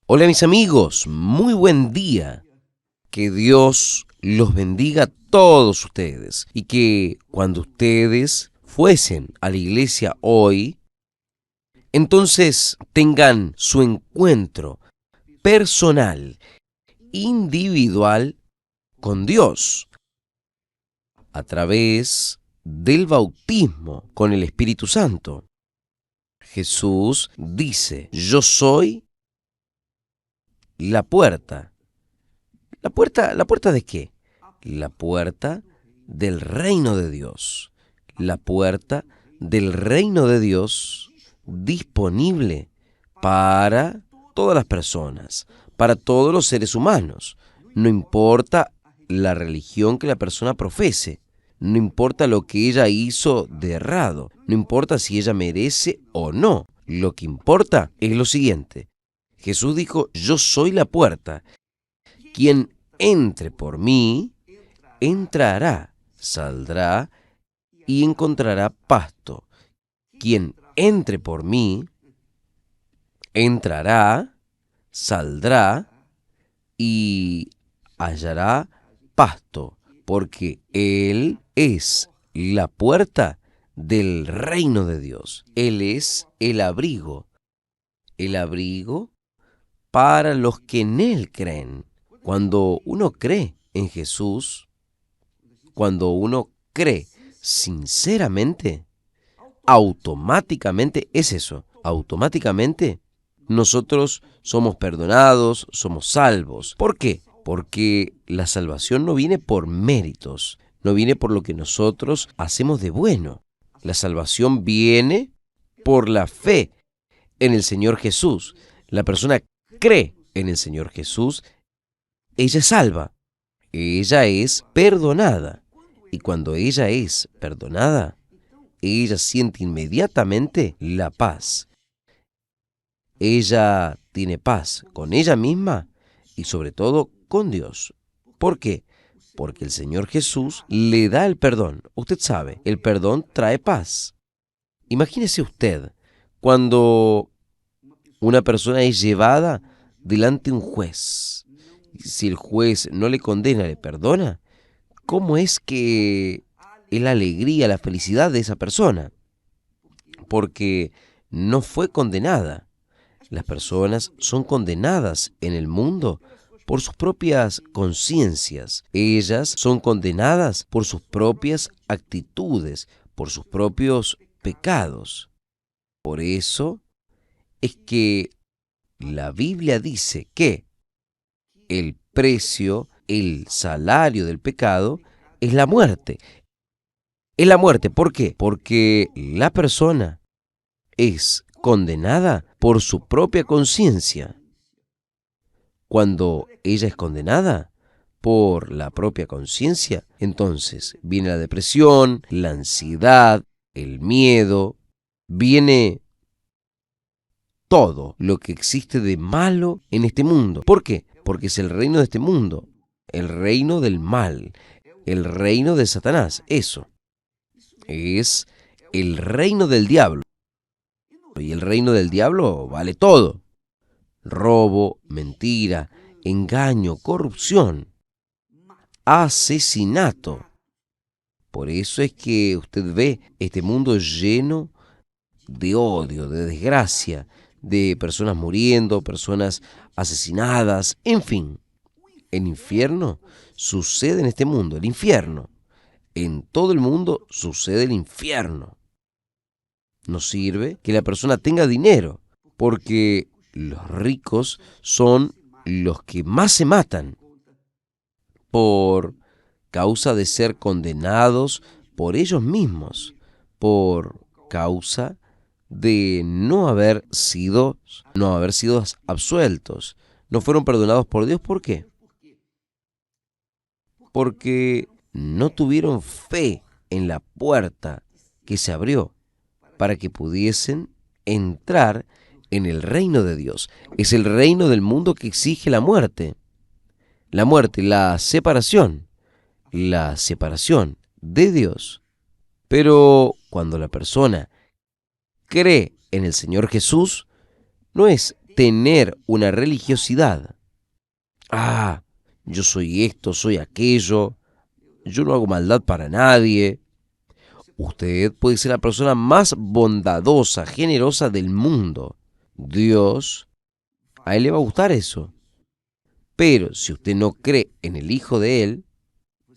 Hola mis amigos, muy buen día. Que Dios los bendiga a todos ustedes y que cuando ustedes fuesen a la iglesia hoy, entonces tengan su encuentro personal, individual con Dios a través del bautismo con el Espíritu Santo. Jesús dice, yo soy la puerta. ¿La puerta de qué? La puerta del reino de Dios. La puerta del reino de Dios disponible para todas las personas, para todos los seres humanos. No importa la religión que la persona profese, no importa lo que ella hizo de errado, no importa si ella merece o no. Lo que importa es lo siguiente. Jesús dijo, yo soy la puerta. Quien entre por mí, entrará, saldrá y encontrará pasto. Quien entre por mí, entrará, saldrá y hallará pasto, porque Él es la puerta del reino de Dios. Él es el abrigo para los que en Él creen. Cuando uno cree en Jesús, cuando uno cree sinceramente, automáticamente es eso, automáticamente nosotros somos perdonados, somos salvos. ¿Por qué? Porque la salvación no viene por méritos, no viene por lo que nosotros hacemos de bueno. La salvación viene por la fe en el Señor Jesús. La persona cree en el Señor Jesús, ella es salva, ella es perdonada. Y cuando ella es perdonada, ella siente inmediatamente la paz. Ella tiene paz con ella misma y sobre todo con Dios. ¿Por qué? Porque el Señor Jesús le da el perdón. Usted sabe, el perdón trae paz. Imagínese usted cuando una persona es llevada delante de un juez. Si el juez no le condena, le perdona, ¿cómo es que es la alegría, la felicidad de esa persona? Porque no fue condenada. Las personas son condenadas en el mundo por sus propias conciencias. Ellas son condenadas por sus propias actitudes, por sus propios pecados. Por eso es que la Biblia dice que el precio, el salario del pecado es la muerte. Es la muerte, ¿por qué? Porque la persona es condenada por su propia conciencia. Cuando ella es condenada por la propia conciencia, entonces viene la depresión, la ansiedad, el miedo, viene todo lo que existe de malo en este mundo. ¿Por qué? Porque es el reino de este mundo, el reino del mal, el reino de Satanás. Eso es el reino del diablo. Y el reino del diablo vale todo. Robo, mentira, engaño, corrupción, asesinato. Por eso es que usted ve este mundo lleno de odio, de desgracia, de personas muriendo, personas asesinadas, en fin. El infierno sucede en este mundo, el infierno. En todo el mundo sucede el infierno. No sirve que la persona tenga dinero, porque los ricos son los que más se matan por causa de ser condenados por ellos mismos, por causa de no haber sido absueltos. No fueron perdonados por Dios, ¿por qué? Porque no tuvieron fe en la puerta que se abrió para que pudiesen entrar en el reino de Dios. Es el reino del mundo que exige la muerte, la separación de Dios. Pero cuando la persona cree en el Señor Jesús, no es tener una religiosidad. Ah, yo soy esto, soy aquello, yo no hago maldad para nadie. Usted puede ser la persona más bondadosa, generosa del mundo. Dios, a él le va a gustar eso. Pero si usted no cree en el Hijo de Él,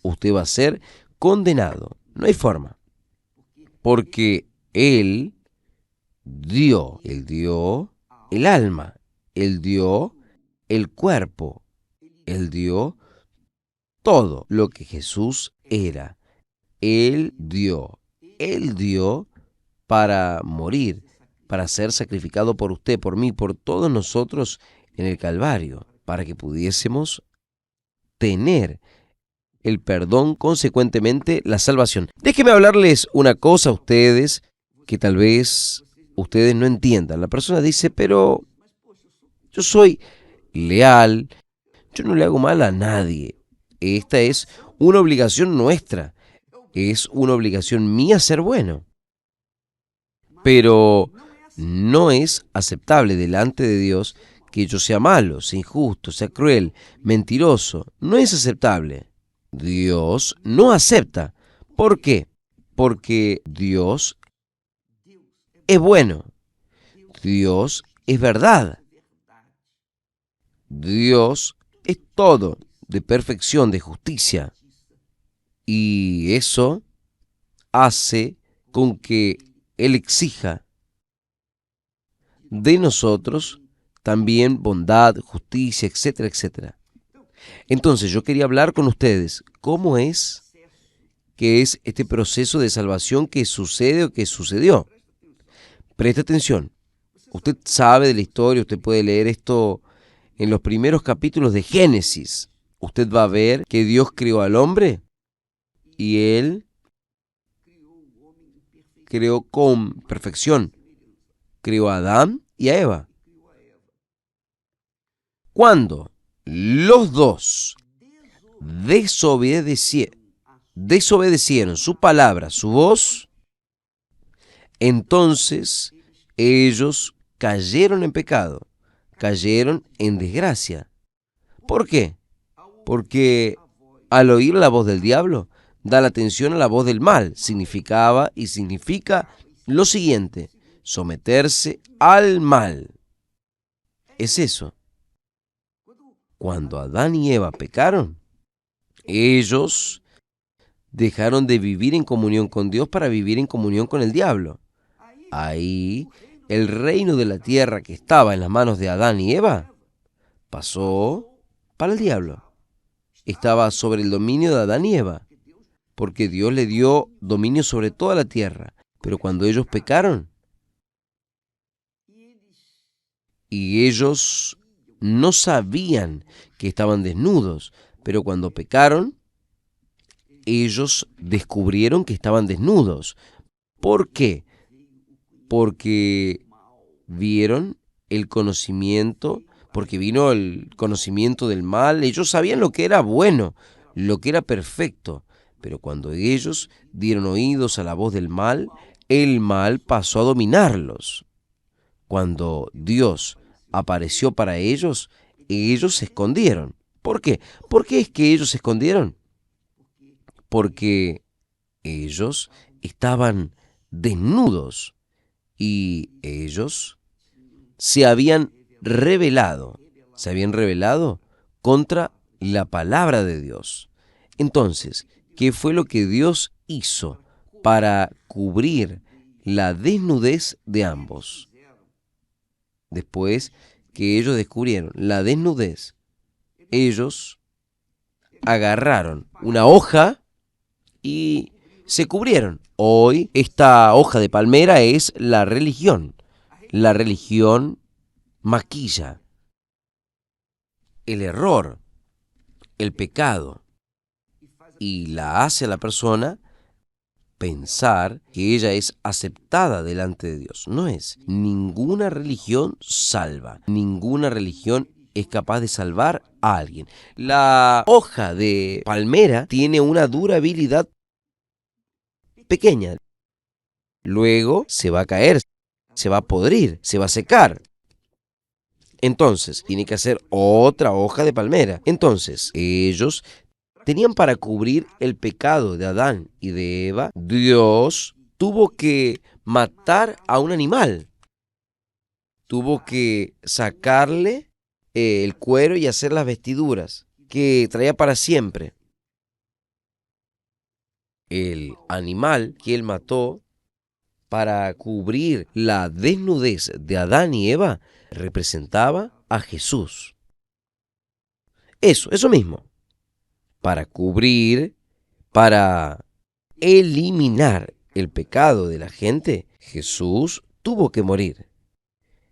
usted va a ser condenado. No hay forma. Porque Él dio el alma, Él dio el cuerpo, Él dio todo lo que Jesús era. Él dio para morir, para ser sacrificado por usted, por mí, por todos nosotros en el Calvario, para que pudiésemos tener el perdón, consecuentemente la salvación. Déjenme hablarles una cosa a ustedes que tal vez ustedes no entiendan. La persona dice, pero yo soy leal, yo no le hago mal a nadie. Esta es una obligación nuestra, es una obligación mía ser bueno. Pero no es aceptable delante de Dios que yo sea malo, sea injusto, sea cruel, mentiroso. No es aceptable. Dios no acepta. ¿Por qué? Porque Dios es bueno. Dios es verdad. Dios es todo, de perfección, de justicia. Y eso hace con que Él exija de nosotros también bondad, justicia, etcétera, etcétera. Entonces yo quería hablar con ustedes, ¿cómo es que es este proceso de salvación que sucede o que sucedió? Preste atención. Usted sabe de la historia, usted puede leer esto en los primeros capítulos de Génesis. Usted va a ver que Dios creó al hombre y Él creó con perfección. Creó a Adán y a Eva. Cuando los dos desobedecieron su palabra, su voz, entonces ellos cayeron en pecado, cayeron en desgracia. ¿Por qué? Porque al oír la voz del diablo, da la atención a la voz del mal. Significaba y significa lo siguiente: someterse al mal. Es eso. Cuando Adán y Eva pecaron, ellos dejaron de vivir en comunión con Dios para vivir en comunión con el diablo. Ahí, el reino de la tierra que estaba en las manos de Adán y Eva pasó para el diablo. Estaba sobre el dominio de Adán y Eva, porque Dios le dio dominio sobre toda la tierra. Pero cuando ellos pecaron, y ellos no sabían que estaban desnudos, pero cuando pecaron, ellos descubrieron que estaban desnudos. ¿Por qué? Porque vieron el conocimiento, porque vino el conocimiento del mal. Ellos sabían lo que era bueno, lo que era perfecto, pero cuando ellos dieron oídos a la voz del mal, el mal pasó a dominarlos. Cuando Dios apareció para ellos se escondieron. ¿Por qué? ¿Por qué es que ellos se escondieron? Porque ellos estaban desnudos y ellos se habían rebelado contra la palabra de Dios. Entonces, ¿qué fue lo que Dios hizo para cubrir la desnudez de ambos? Después que ellos descubrieron la desnudez, ellos agarraron una hoja y se cubrieron. Hoy esta hoja de palmera es la religión. La religión maquilla el error, el pecado, y la hace a la persona pensar que ella es aceptada delante de Dios. No es. Ninguna religión salva. Ninguna religión es capaz de salvar a alguien. La hoja de palmera tiene una durabilidad pequeña. Luego se va a caer, se va a podrir, se va a secar. Entonces, tiene que hacer otra hoja de palmera. Entonces, ellos tenían para cubrir el pecado de Adán y de Eva. Dios tuvo que matar a un animal. Tuvo que sacarle el cuero y hacer las vestiduras que traía para siempre. El animal que él mató para cubrir la desnudez de Adán y Eva representaba a Jesús. Eso mismo. Para cubrir, para eliminar el pecado de la gente, Jesús tuvo que morir.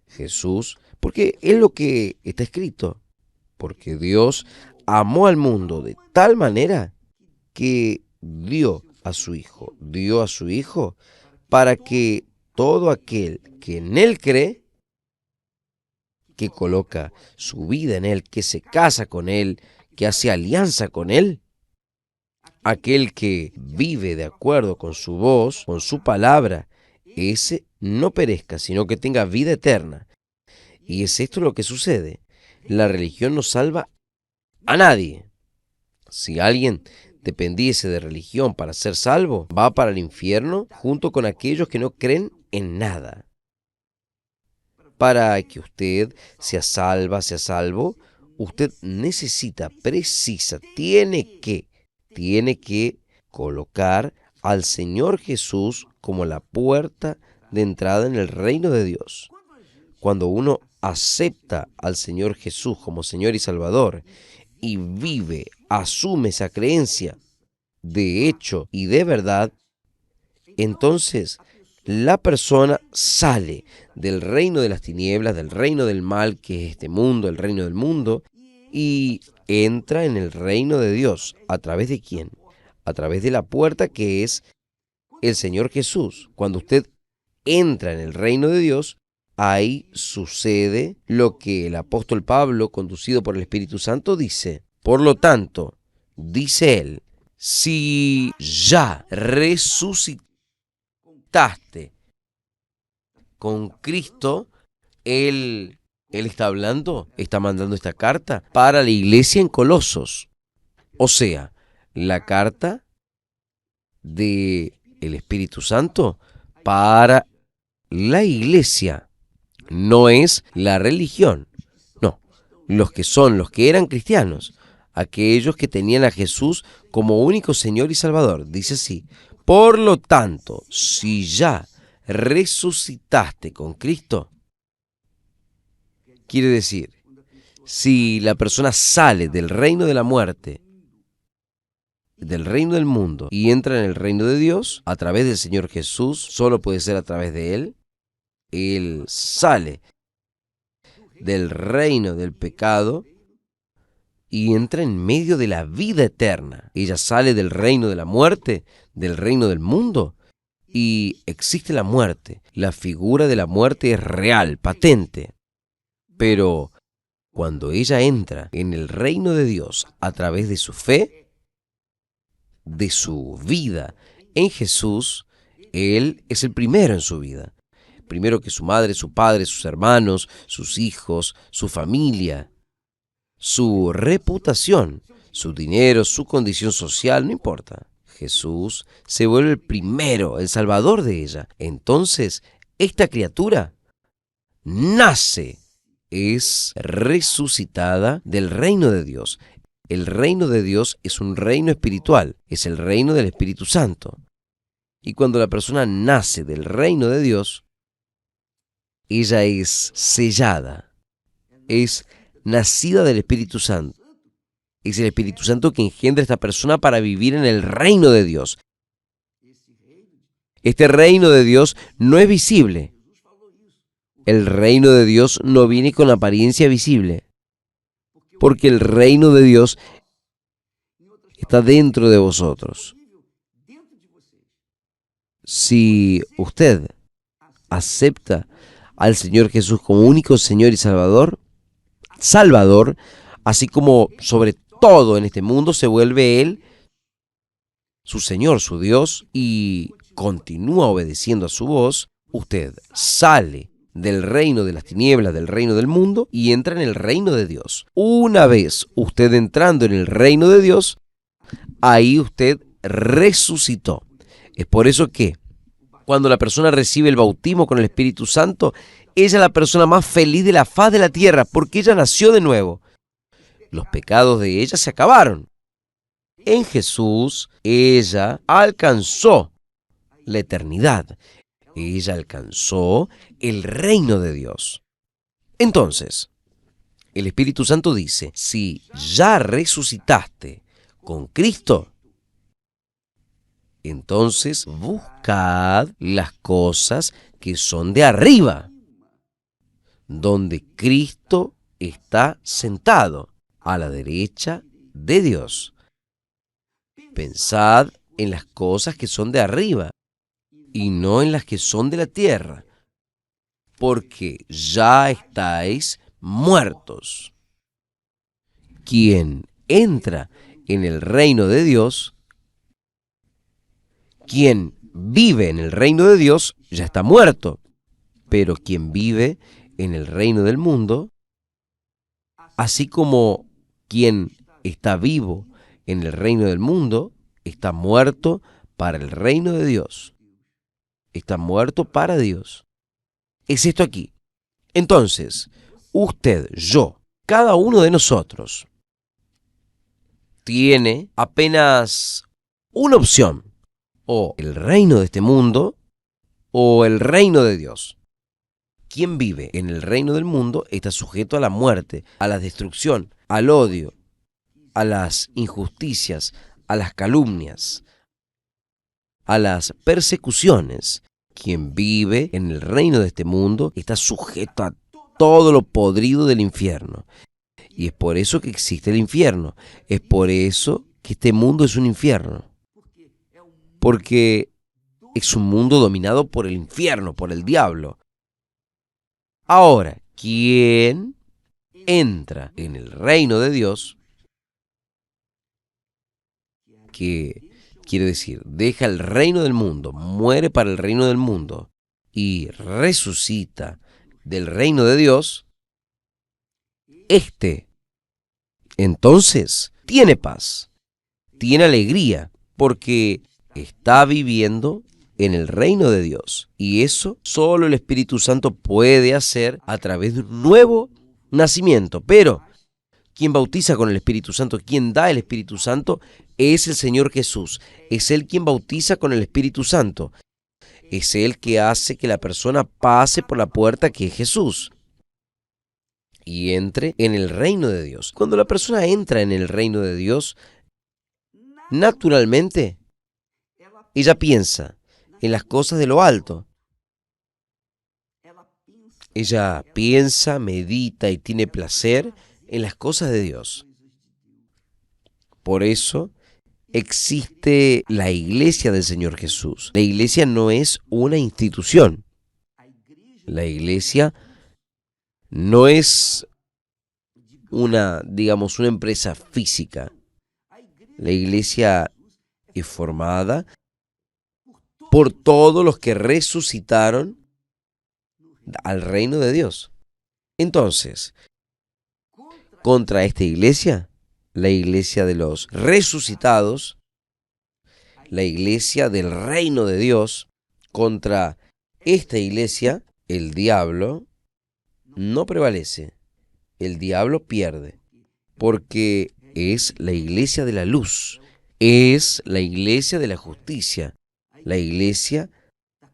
Jesús, porque es lo que está escrito, porque Dios amó al mundo de tal manera que dio a su Hijo para que todo aquel que en Él cree, que coloca su vida en Él, que se casa con Él, que hace alianza con Él, aquel que vive de acuerdo con su voz, con su palabra, ese no perezca, sino que tenga vida eterna. Y es esto lo que sucede. La religión no salva a nadie. Si alguien dependiese de religión para ser salvo, va para el infierno junto con aquellos que no creen en nada. Para que usted sea salvo, usted tiene que colocar al Señor Jesús como la puerta de entrada en el reino de Dios. Cuando uno acepta al Señor Jesús como Señor y Salvador y asume esa creencia de hecho y de verdad, entonces la persona sale del reino de las tinieblas, del reino del mal, que es este mundo, el reino del mundo, y entra en el reino de Dios. ¿A través de quién? A través de la puerta que es el Señor Jesús. Cuando usted entra en el reino de Dios, ahí sucede lo que el apóstol Pablo, conducido por el Espíritu Santo, dice. Por lo tanto, dice él, si ya resucitaste con Cristo, él está hablando, está mandando esta carta para la iglesia en Colosos. O sea, la carta del Espíritu Santo para la iglesia. No es la religión, no, los que eran cristianos, aquellos que tenían a Jesús como único Señor y Salvador. Dice así, por lo tanto, si ya resucitaste con Cristo, quiere decir, si la persona sale del reino de la muerte, del reino del mundo, y entra en el reino de Dios, a través del Señor Jesús, solo puede ser a través de Él sale del reino del pecado y entra en medio de la vida eterna. Ella sale del reino de la muerte, del reino del mundo, y existe la muerte. La figura de la muerte es real, patente. Pero cuando ella entra en el reino de Dios a través de su fe, de su vida en Jesús, Él es el primero en su vida. Primero que su madre, su padre, sus hermanos, sus hijos, su familia, su reputación, su dinero, su condición social, no importa. Jesús se vuelve el primero, el salvador de ella. Entonces, esta criatura nace, es resucitada del reino de Dios. El reino de Dios es un reino espiritual, es el reino del Espíritu Santo. Y cuando la persona nace del reino de Dios, ella es sellada, es nacida del Espíritu Santo. Es el Espíritu Santo que engendra a esta persona para vivir en el reino de Dios. Este reino de Dios no es visible. El reino de Dios no viene con apariencia visible, porque el reino de Dios está dentro de vosotros. Si usted acepta al Señor Jesús como único Señor y Salvador, así como sobre todo en este mundo se vuelve Él su Señor, su Dios, y continúa obedeciendo a su voz, usted sale del reino de las tinieblas, del reino del mundo, y entra en el reino de Dios. Una vez usted entrando en el reino de Dios, ahí usted resucitó. Es por eso que cuando la persona recibe el bautismo con el Espíritu Santo, ella es la persona más feliz de la faz de la tierra, porque ella nació de nuevo. Los pecados de ella se acabaron. En Jesús, ella alcanzó la eternidad. Ella alcanzó el reino de Dios. Entonces, el Espíritu Santo dice, si ya resucitaste con Cristo, entonces buscad las cosas que son de arriba, donde Cristo está sentado a la derecha de Dios. Pensad en las cosas que son de arriba y no en las que son de la tierra, porque ya estáis muertos. Quien entra en el reino de Dios, quien vive en el reino de Dios, ya está muerto. Pero quien vive en el reino del mundo, así como quien está vivo en el reino del mundo, está muerto para el reino de Dios. Está muerto para Dios. Es esto aquí. Entonces, usted, yo, cada uno de nosotros, tiene apenas una opción: o el reino de este mundo o el reino de Dios. Quien vive en el reino del mundo está sujeto a la muerte, a la destrucción, al odio, a las injusticias, a las calumnias, a las persecuciones. Quien vive en el reino de este mundo está sujeto a todo lo podrido del infierno. Y es por eso que existe el infierno. Es por eso que este mundo es un infierno. Porque es un mundo dominado por el infierno, por el diablo. Ahora, quien entra en el reino de Dios, que quiere decir, deja el reino del mundo, muere para el reino del mundo y resucita del reino de Dios, entonces tiene paz, tiene alegría, porque está viviendo en el reino de Dios. Y eso solo el Espíritu Santo puede hacer a través de un nuevo nacimiento. Pero quien bautiza con el Espíritu Santo, quien da el Espíritu Santo, es el Señor Jesús. Es Él quien bautiza con el Espíritu Santo. Es Él que hace que la persona pase por la puerta que es Jesús y entre en el reino de Dios. Cuando la persona entra en el reino de Dios, naturalmente, ella piensa en las cosas de lo alto. Ella piensa, medita y tiene placer en las cosas de Dios. Por eso existe la iglesia del Señor Jesús. La iglesia no es una institución. La iglesia no es una empresa física. La iglesia es formada por todos los que resucitaron al reino de Dios. Entonces, contra esta iglesia, la iglesia de los resucitados, la iglesia del reino de Dios, contra esta iglesia, el diablo no prevalece. El diablo pierde, porque es la iglesia de la luz, es la iglesia de la justicia, la iglesia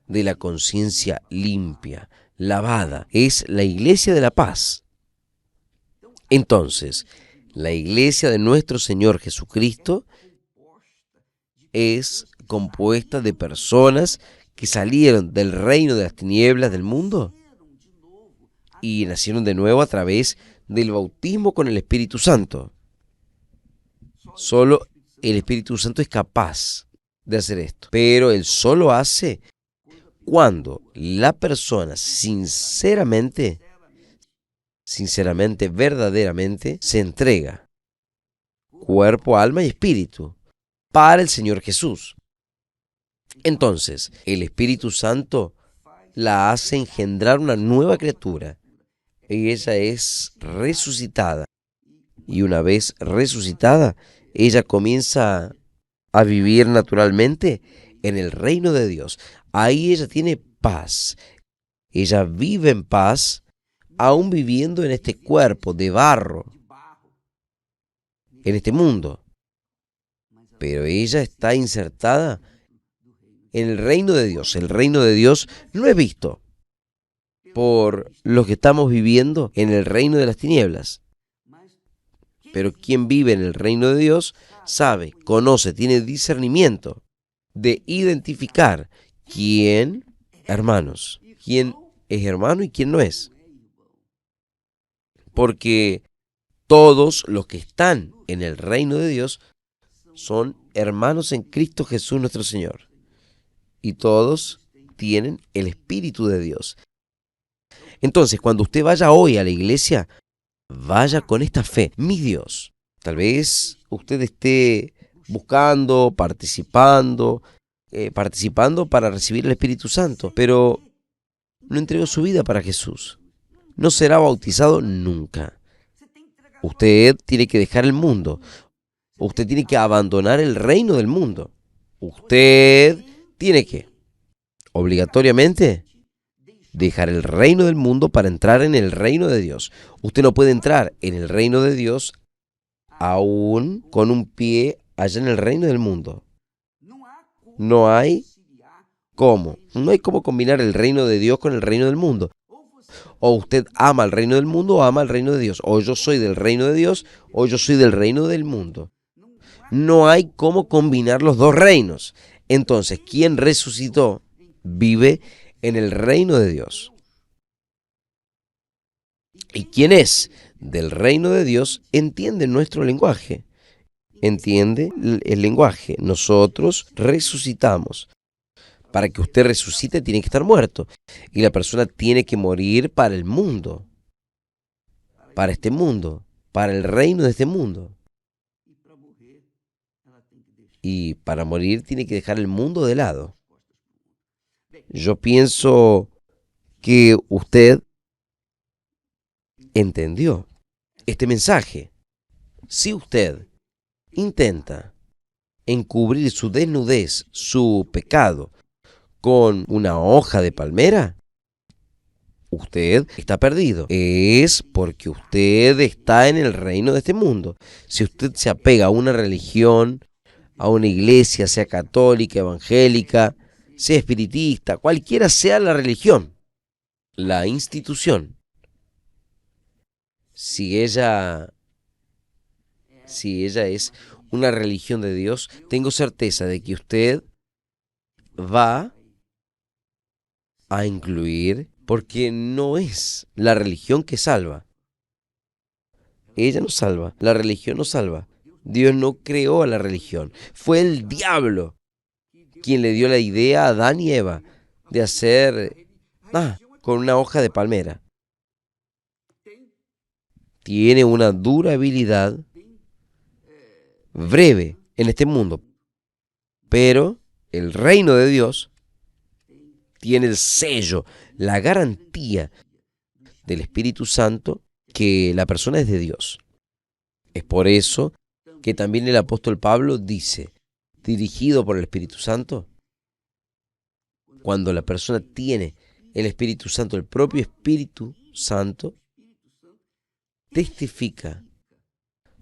de la conciencia limpia, lavada, es la iglesia de la paz. Entonces, la iglesia de nuestro Señor Jesucristo es compuesta de personas que salieron del reino de las tinieblas del mundo y nacieron de nuevo a través del bautismo con el Espíritu Santo. Solo el Espíritu Santo es capaz de hacer esto, pero Él solo hace cuando la persona sinceramente, verdaderamente, se entrega, cuerpo, alma y espíritu, para el Señor Jesús. Entonces, el Espíritu Santo la hace engendrar una nueva criatura. Y ella es resucitada. Y una vez resucitada, ella comienza a vivir naturalmente en el reino de Dios. Ahí ella tiene paz. Ella vive en paz, aún viviendo en este cuerpo de barro, en este mundo. Pero ella está insertada en el reino de Dios. El reino de Dios no es visto por los que estamos viviendo en el reino de las tinieblas. Pero quien vive en el reino de Dios sabe, conoce, tiene discernimiento de identificar quién, hermanos, quién es hermano y quién no es. Porque todos los que están en el reino de Dios son hermanos en Cristo Jesús nuestro Señor. Y todos tienen el Espíritu de Dios. Entonces, cuando usted vaya hoy a la iglesia, vaya con esta fe. Mi Dios, tal vez usted esté buscando, participando para recibir el Espíritu Santo, pero no entregó su vida para Jesús. No será bautizado nunca. Usted tiene que dejar el mundo. Usted tiene que abandonar el reino del mundo. Usted tiene que, obligatoriamente, dejar el reino del mundo para entrar en el reino de Dios. Usted no puede entrar en el reino de Dios aún con un pie allá en el reino del mundo. No hay cómo. No hay cómo combinar el reino de Dios con el reino del mundo. O usted ama el reino del mundo o ama el reino de Dios. O yo soy del reino de Dios o yo soy del reino del mundo. No hay cómo combinar los dos reinos. Entonces, quien resucitó vive en el reino de Dios. Y quien es del reino de Dios entiende nuestro lenguaje. Entiende el lenguaje. Nosotros resucitamos. Para que usted resucite tiene que estar muerto. Y la persona tiene que morir para el mundo. Para este mundo. Para el reino de este mundo. Y para morir tiene que dejar el mundo de lado. Yo pienso que usted entendió este mensaje. Si usted intenta encubrir su desnudez, su pecado, con una hoja de palmera, usted está perdido. Es porque usted está en el reino de este mundo. Si usted se apega a una religión, a una iglesia, sea católica, evangélica, sea espiritista, cualquiera sea la religión, la institución, si ella es una religión de Dios, tengo certeza de que usted va a incluir, porque no es la religión que salva. Ella no salva, la religión no salva. Dios no creó a la religión. Fue el diablo quien le dio la idea a Adán y Eva de hacer con una hoja de palmera. Tiene una durabilidad breve en este mundo, pero el reino de Dios tiene el sello, la garantía del Espíritu Santo que la persona es de Dios. Es por eso que también el apóstol Pablo dice, dirigido por el Espíritu Santo, cuando la persona tiene el Espíritu Santo, el propio Espíritu Santo, testifica,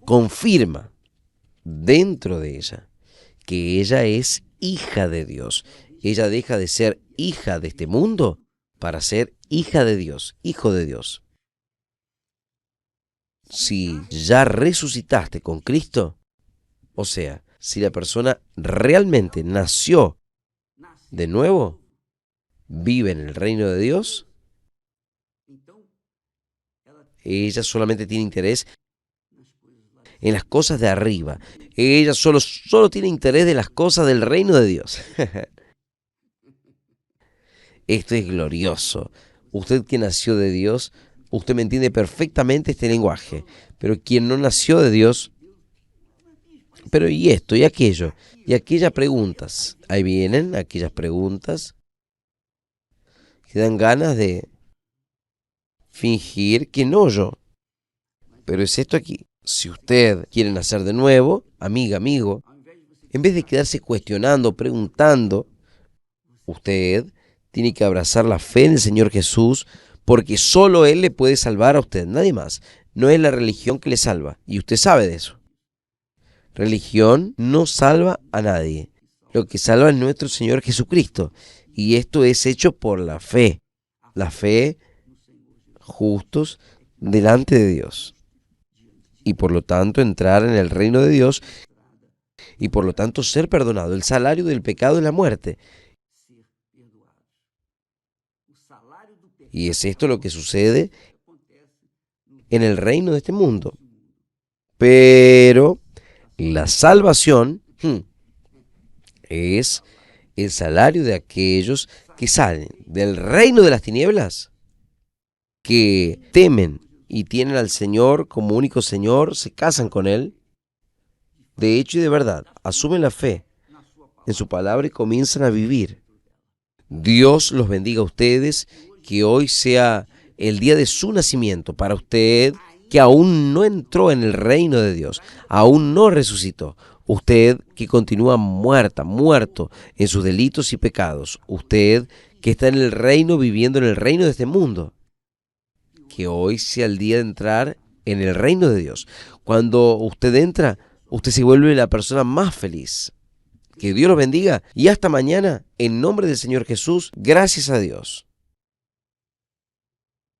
confirma dentro de ella que ella es hija de Dios. Ella deja de ser hija de este mundo para ser hija de Dios, hijo de Dios. Si ya resucitaste con Cristo, o sea, si la persona realmente nació de nuevo, vive en el reino de Dios, ella solamente tiene interés en las cosas de arriba. Ella solo tiene interés de las cosas del reino de Dios. Esto es glorioso. Usted que nació de Dios, usted me entiende perfectamente este lenguaje. Pero quien no nació de Dios, pero y esto, y aquello, y aquellas preguntas. Ahí vienen aquellas preguntas que dan ganas de fingir que no yo. Pero es esto aquí. Si usted quiere nacer de nuevo, amiga, amigo, en vez de quedarse cuestionando, preguntando, usted tiene que abrazar la fe en el Señor Jesús, porque solo Él le puede salvar a usted, nadie más. No es la religión que le salva, y usted sabe de eso. Religión no salva a nadie. Lo que salva es nuestro Señor Jesucristo, y esto es hecho por la fe justos delante de Dios. Y por lo tanto entrar en el reino de Dios y por lo tanto ser perdonado. El salario del pecado es la muerte. Y es esto lo que sucede en el reino de este mundo. Pero la salvación es el salario de aquellos que salen del reino de las tinieblas, que temen y tienen al Señor como único Señor, se casan con Él, de hecho y de verdad, asumen la fe en su palabra y comienzan a vivir. Dios los bendiga a ustedes, que hoy sea el día de su nacimiento para usted, que aún no entró en el reino de Dios, aún no resucitó. Usted que continúa muerto en sus delitos y pecados. Usted que está en el reino, viviendo en el reino de este mundo. Que hoy sea el día de entrar en el reino de Dios. Cuando usted entra, usted se vuelve la persona más feliz. Que Dios los bendiga y hasta mañana, en nombre del Señor Jesús, gracias a Dios.